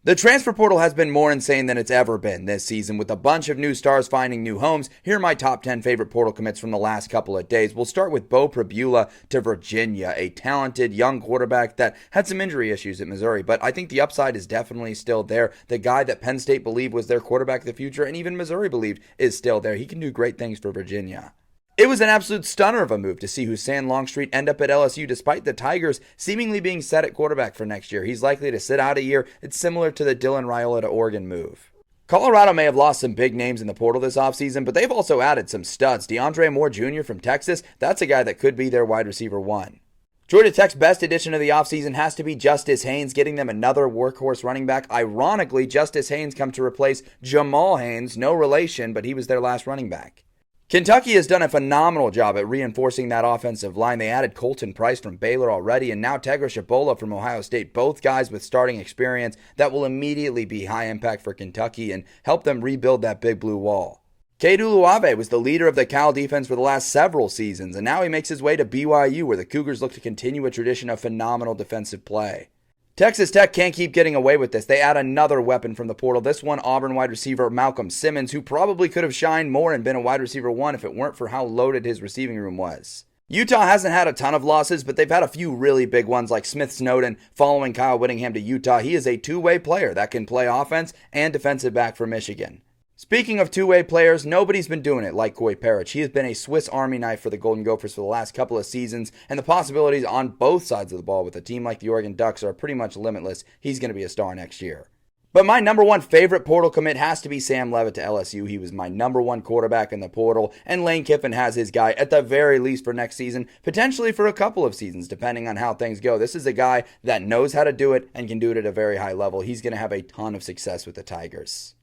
The transfer portal has been more insane than it's ever been this season, with a bunch of new stars finding new homes. Here are my top 10 favorite portal commits from the last couple of days. We'll start with Beau Pribula to Virginia, a talented young quarterback that had some injury issues at Missouri, but I think the upside is definitely still there. The guy that Penn State believed was their quarterback of the future, and even Missouri believed is still there. He can do great things for Virginia. It was an absolute stunner of a move to see Hussein Longstreet end up at LSU despite the Tigers seemingly being set at quarterback for next year. He's likely to sit out a year. It's similar to the Dylan Raiola to Oregon move. Colorado may have lost some big names in the portal this offseason, but they've also added some studs. DeAndre Moore Jr. from Texas, that's a guy that could be their wide receiver one. Georgia Tech's best addition of the offseason has to be Justice Haynes, getting them another workhorse running back. Ironically, Justice Haynes come to replace Jamal Haynes, no relation, but he was their last running back. Kentucky has done a phenomenal job at reinforcing that offensive line. They added Colton Price from Baylor already, and now Tegra Shabola from Ohio State, both guys with starting experience that will immediately be high impact for Kentucky and help them rebuild that big blue wall. Cade Uluave was the leader of the Cal defense for the last several seasons, and now he makes his way to BYU, where the Cougars look to continue a tradition of phenomenal defensive play. Texas Tech can't keep getting away with this. They add another weapon from the portal. This one, Auburn wide receiver Malcolm Simmons, who probably could have shined more and been a wide receiver one if it weren't for how loaded his receiving room was. Utah hasn't had a ton of losses, but they've had a few really big ones like Smith Snowden following Kyle Whittingham to Utah. He is a two-way player that can play offense and defensive back for Michigan. Speaking of two-way players, nobody's been doing it like Koi Parrish. He has been a Swiss Army knife for the Golden Gophers for the last couple of seasons, and the possibilities on both sides of the ball with a team like the Oregon Ducks are pretty much limitless. He's going to be a star next year. But my number one favorite portal commit has to be Sam Leavitt to LSU. He was my number one quarterback in the portal, and Lane Kiffin has his guy at the very least for next season, potentially for a couple of seasons, depending on how things go. This is a guy that knows how to do it and can do it at a very high level. He's going to have a ton of success with the Tigers.